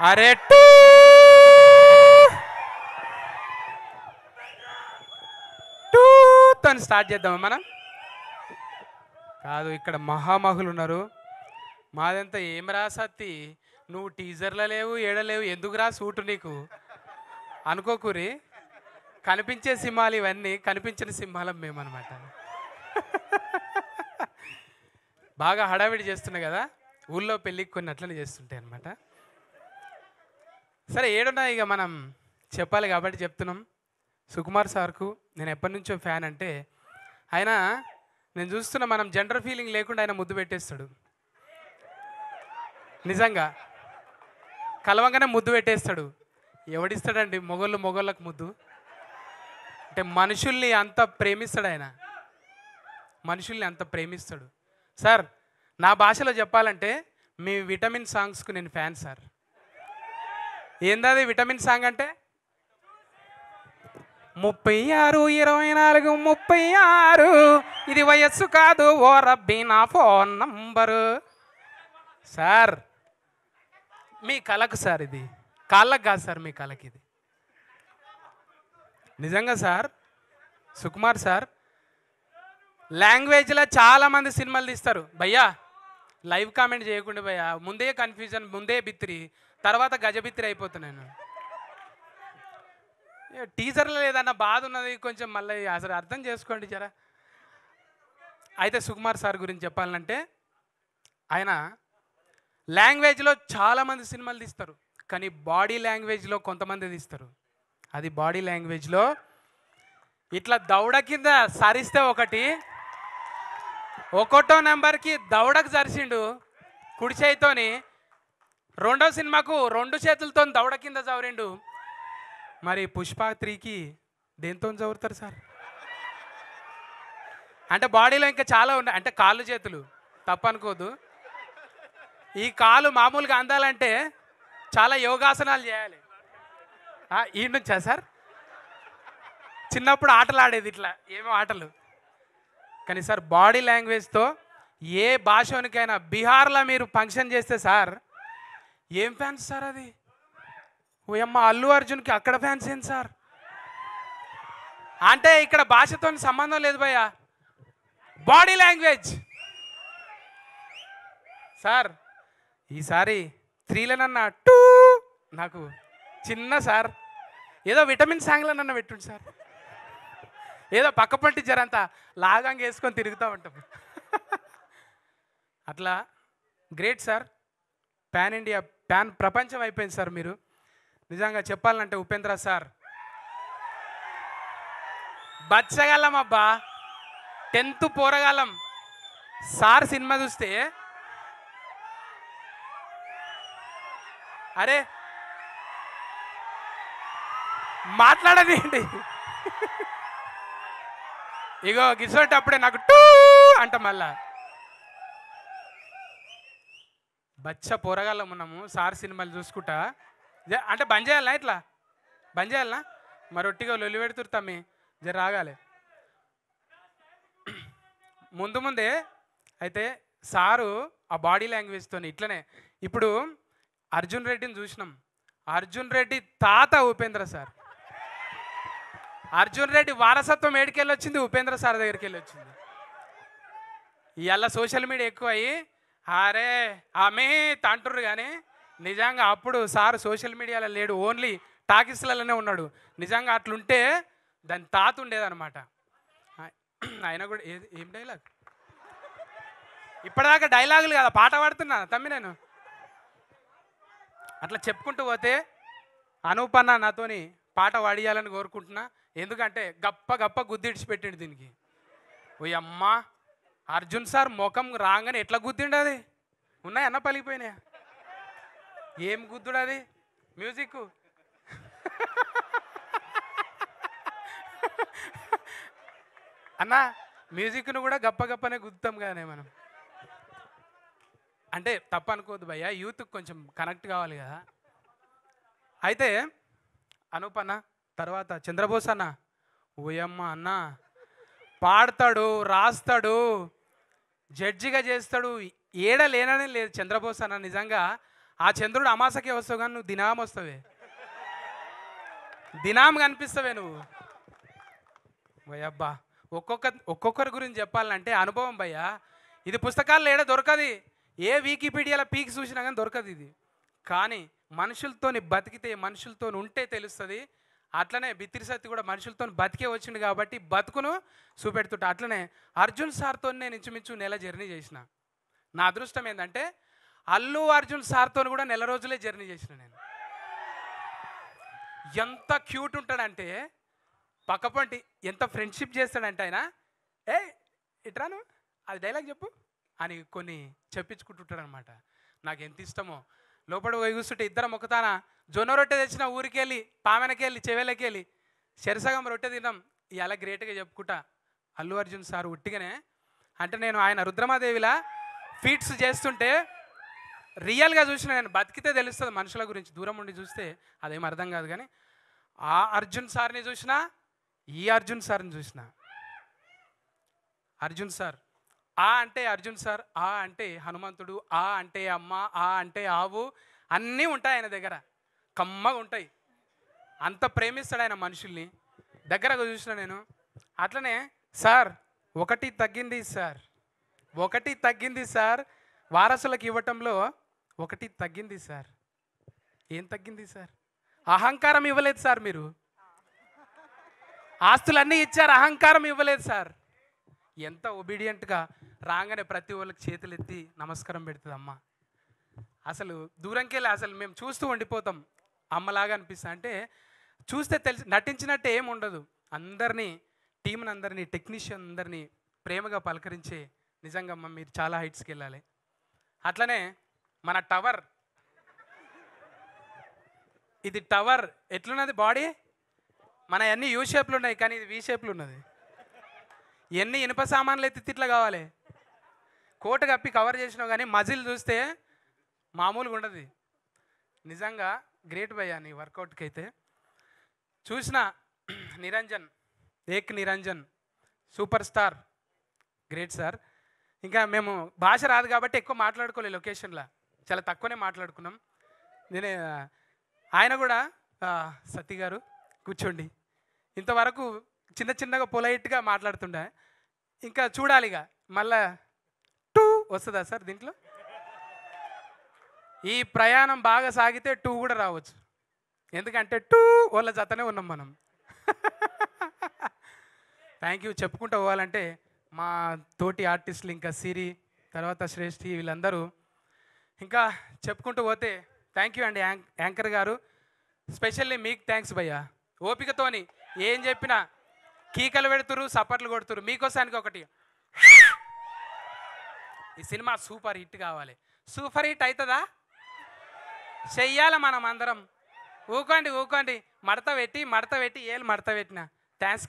అరే టూతో స్టార్ట్ చేద్దామా మనం? కాదు, ఇక్కడ మహామహులు ఉన్నారు. మాదంతా ఏం రాసత్తి, నువ్వు టీజర్లో లేవు, ఏడలేవు, ఎందుకురా సూటు నీకు అనుకోకూరి. కనిపించే సింహాలు ఇవన్నీ, కనిపించిన సింహాలం మేమన్నమాట. బాగా హడావిడి చేస్తున్నాయి కదా, ఊళ్ళో పెళ్ళికి కొన్ని అట్లనే చేస్తుంటాయి అనమాట. సరే, ఏడున్నా ఇక మనం చెప్పాలి కాబట్టి చెప్తున్నాం. సుకుమార్ సార్కు నేను ఎప్పటి నుంచో ఫ్యాన్. అంటే ఆయన, నేను చూస్తున్నా, మనం జెండర్ ఫీలింగ్ లేకుండా ఆయన ముద్దు పెట్టేస్తాడు. నిజంగా కలవంగానే ముద్దు పెట్టేస్తాడు. ఎవడిస్తాడండి మొగోళ్ళకు ముద్దు? అంటే మనుషుల్ని అంత ప్రేమిస్తాడు ఆయన, మనుషుల్ని అంత ప్రేమిస్తాడు. సార్, నా భాషలో చెప్పాలంటే మీ విటమిన్ సాంగ్స్కు నేను ఫ్యాన్ సార్. ఏందది విటమిన్ సాంగ్ అంటే? 36 24 36 ఇది వయస్సు కాదు ఓ రబ్బీ నా ఫోన్ నంబరు. సార్, మీ కళకు సార్, ఇది కాళ్ళకు కాదు సార్, మీ కళకి ఇది. నిజంగా సార్, సుకుమార్ సార్ లాంగ్వేజ్లో చాలామంది సినిమాలు తీస్తారు భయ్యా. లైవ్ కామెంట్ చేయకుండా భయ్యా, ముందే కన్ఫ్యూజన్, ముందే బిత్తిరి, తర్వాత గజబిత్తిరి అయిపోతున్నాను. టీజర్లో లేదన్న బాధ ఉన్నది కొంచెం, మళ్ళీ అసలు అర్థం చేసుకోండి జరా. అయితే సుకుమార్ సార్ గురించి చెప్పాలంటే, ఆయన లాంగ్వేజ్లో చాలామంది సినిమాలు తీస్తారు, కానీ బాడీ లాంగ్వేజ్లో కొంతమంది తీస్తారు. అది బాడీ లాంగ్వేజ్లో ఇట్లా దౌడ కింద సరిస్తే ఒకటో నెంబర్కి దౌడకు సరిసిండు కుడి చేయితోని. రెండో సినిమాకు 2 చేతులతో దౌడ కింద చవరిండు. మరి పుష్ప 3కి దేంతో చదువుతారు సార్? అంటే బాడీలో ఇంకా చాలా ఉన్నాయి. అంటే కాళ్ళు చేతులు తప్పనుకోదు. ఈ కాలు మామూలుగా అందాలంటే చాలా యోగాసనాలు చేయాలి. ఈ నుంచా సార్? చిన్నప్పుడు ఆటలు ఆడేది ఇట్లా, ఏమో ఆటలు. కానీ సార్, బాడీ లాంగ్వేజ్తో ఏ భాషనికైనా, బీహార్లో మీరు ఫంక్షన్ చేస్తే సార్, ఏం ఫ్యాన్స్ సార్ అది? ఓయమ్మ, అల్లు అర్జున్కి అక్కడ ఫ్యాన్స్ ఏంటి సార్? అంటే ఇక్కడ భాషతో సంబంధం లేదు భయ్యా, బాడీ లాంగ్వేజ్. సార్, ఈసారి 3లనన్నా నాకు చిన్న సార్, ఏదో విటమిన్ సాంగ్లనన్నా పెట్టుండి సార్. ఏదో పక్క పంటి జరంతా లాగంగా వేసుకొని తిరుగుతూ ఉంటాం. అట్లా great sir. Pan India, pan ప్రపంచం అయిపోయింది సార్ మీరు. నిజంగా చెప్పాలంటే ఉపేంద్ర సార్ బచ్చగలం అబ్బా, 10th పోరగాలం. సార్ సినిమా చూస్తే, అరే మాట్లాడదేంటి, ఇగో గిసోటప్పుడే నాకు అంట. మళ్ళా బచ్చ పోరగాళ్ళం ఉన్నాము సార్ సినిమాలు చూసుకుంటా. అంటే బంద్ చేయాలనా? ఇట్లా బంద్ చేయాలనా? మరి ఒట్టిగా లొల్లి పెడుతురు తమ్మి, జర రాగాలి ముందే. అయితే సారు ఆ బాడీ లాంగ్వేజ్తో ఇట్లనే. ఇప్పుడు అర్జున్ రెడ్డిని చూసినాం. అర్జున్ రెడ్డి తాత ఉపేంద్ర సార్. అర్జున్ రెడ్డి వారసత్వం ఏడికెళ్ళి వచ్చింది? ఉపేంద్ర సార్ దగ్గరికి వెళ్ళి వచ్చింది. ఇవాళ సోషల్ మీడియా ఎక్కువ అయ్యి అరే ఆమె తంటుర్రు, కానీ నిజంగా అప్పుడు సార్ సోషల్ మీడియాలో లేడు, ఓన్లీ టాకీస్లలోనే ఉన్నాడు. నిజంగా అట్లుంటే దాని తాత ఉండేదన్నమాట. ఆయన కూడా ఏం డైలాగ్, ఇప్పటిదాకా డైలాగులు కదా, పాట పాడుతున్నా తమ్మి నేను. అట్లా చెప్పుకుంటూ పోతే అనూపన్న నాతోని పాట పాడియాలని కోరుకుంటున్నా. ఎందుకంటే గప్ప గుద్దిడిచిపెట్టిండు దీనికి. ఓ అమ్మ, అర్జున్ సార్ ముఖం రాగానే ఎట్లా గుద్దిండు? అది ఉన్నాయన్న పలిగిపోయినాయా? ఏం గుద్దుడు అది? మ్యూజిక్ అన్న, మ్యూజిక్ను కూడా గప్పనే గుద్దుతాం కానీ మనం. అంటే తప్పు అనుకోవద్దు భయ్యా, యూత్కి కొంచెం కనెక్ట్ కావాలి కదా. అయితే అనూపన్న తర్వాత చంద్రబోస్ అన్న, ఓయమ్మ అన్న పాడతాడు, రాస్తాడు, జడ్జిగా చేస్తాడు, ఏడ లేననే లేదు చంద్రబోస్ అన్న. నిజంగా ఆ చంద్రుడు అమాసకే వస్తావు కానీ నువ్వు దినాం వస్తావే, దినాం కనిపిస్తావే నువ్వు. భయ్యబ్బా, ఒక్కొక్కరి గురించి చెప్పాలంటే అనుభవం భయ్యా. ఇది పుస్తకాల్లో ఏడ దొరకది, ఏ వికీపీడియాలో పీకి చూసినా కానీ దొరకదు ఇది. కానీ మనుషులతోని బతికితే, మనుషులతో ఉంటే తెలుస్తుంది. అట్లనే బిత్తిరి సత్తి కూడా మనుషులతో బతికే వచ్చిండు కాబట్టి బతుకును చూపెడుతుంటా. అట్లనే అర్జున్ సార్తో నేను ఇంచుమించు నెల జర్నీ చేసిన. నా అదృష్టం ఏంటంటే అల్లు అర్జున్ సార్తో కూడా నెల రోజులే జర్నీ చేసిన నేను. ఎంత క్యూట్ ఉంటాడంటే పక్కపంటి, ఎంత ఫ్రెండ్షిప్ చేస్తాడంటే ఆయన, ఏ ఇట్రాను అది డైలాగ్ చెప్పు అని కొన్ని చెప్పించుకుంటుంటాడు అనమాట. నాకు ఎంత ఇష్టమో. లోపల పోయి కూర్చుంటే ఇద్దరం ఒకతాన జొన్న రొట్టె తెచ్చిన ఊరికి వెళ్ళి, పామెనకి వెళ్ళి, చెవేలకి వెళ్ళి చెరసగం రొట్టె తిన్నాం. ఇలా గ్రేట్గా చెప్పుకుంటా. అల్లు అర్జున్ సార్ ఉట్టిగానే అంటే నేను ఆయన రుద్రమాదేవిలా ఫీట్స్ చేస్తుంటే రియల్గా చూసిన నేను. బతికితే తెలుస్తుంది మనుషుల గురించి, దూరం ఉండి చూస్తే అదేం అర్థం కాదు. కానీ ఆ అర్జున్ సార్ని చూసినా, ఈ అర్జున్ సార్ని చూసిన. అర్జున్ సార్ ఆ అంటే అర్జున్ సార్, ఆ అంటే హనుమంతుడు, ఆ అంటే అమ్మ, ఆ అంటే ఆవు, అన్నీ ఉంటాయి ఆయన దగ్గర, కమ్మగా ఉంటాయి. అంత ప్రేమిస్తాడు ఆయన మనుషుల్ని. దగ్గరగా చూసిన నేను. అట్లనే సార్ ఒకటి తగ్గింది సార్, ఒకటి తగ్గింది సార్, వారసులకు ఇవ్వటంలో ఒకటి తగ్గింది సార్. ఏం తగ్గింది సార్? అహంకారం ఇవ్వలేదు సార్. మీరు ఆస్తులన్నీ ఇచ్చారు, అహంకారం ఇవ్వలేదు సార్. ఎంత ఒబీడియంట్గా రాగానే ప్రతి వాళ్ళకి చేతులు ఎత్తి నమస్కారం పెడుతుంది అమ్మ. అసలు దూరంకి వెళ్ళి అసలు మేము చూస్తూ ఉండిపోతాం. అమ్మలాగా అనిపిస్తా అంటే చూస్తే తెలిసి నటించినట్టే ఏమి ఉండదు. అందరినీ, టీంని అందరినీ, టెక్నీషియన్ అందరినీ ప్రేమగా పలకరించే నిజంగా అమ్మ మీరు చాలా హైట్స్కి వెళ్ళాలి. అట్లనే మన టవర్, ఇది టవర్ ఎట్లున్నది బాడీ, మన అన్ని యూ షేప్లు ఉన్నాయి కానీ ఇది వి షేప్లు ఉన్నది. ఎన్ని ఇనుప సామాన్లు ఎత్తి తిట్లా కావాలి, కోట కప్పి కవర్ చేసినావు కానీ మజిల్ చూస్తే మామూలుగా ఉండదు. నిజంగా గ్రేట్ భయ్యా నీ వర్కౌట్కి అయితే. చూసిన Niranjan, Ek Niranjan super star, great sir. ఇంకా మేము భాష రాదు కాబట్టి ఎక్కువ మాట్లాడుకోలేదు లొకేషన్లో, చాలా తక్కువనే మాట్లాడుకున్నాం. నేనే ఆయన కూడా సతీ గారు కూర్చోండి, ఇంతవరకు చిన్న చిన్నగా పొలైట్గా మాట్లాడుతుండే. ఇంకా చూడాలిగా మళ్ళా టూ వస్తుందా సార్ దీంట్లో? ఈ ప్రయాణం బాగా సాగితే టూ కూడా రావచ్చు, ఎందుకంటే టూ వాళ్ళ జతనే ఉన్నాం మనం. Thank you. చెప్పుకుంటూ పోవాలంటే మా తోటి ఆర్టిస్టులు, ఇంకా సిరి, తర్వాత శ్రేష్ఠి, వీళ్ళందరూ ఇంకా చెప్పుకుంటూ పోతే థ్యాంక్ యూ అండి. యాంకర్ గారు స్పెషల్లీ మీకు థ్యాంక్స్ భయ్యా. ఓపికతోని ఏం చెప్పినా కీకలు పెడుతురు, సపర్లు కొడుతురు. మీకోసానికి ఒకటి, ఈ సినిమా సూపర్ హిట్ కావాలి. సూపర్ హిట్ అవుతుందా? చెయ్యాలి మనం అందరం. ఊకోండి ఊకోండి, మడత పెట్టి ఏళ్ళు మడత పెట్టిన. థ్యాంక్స్.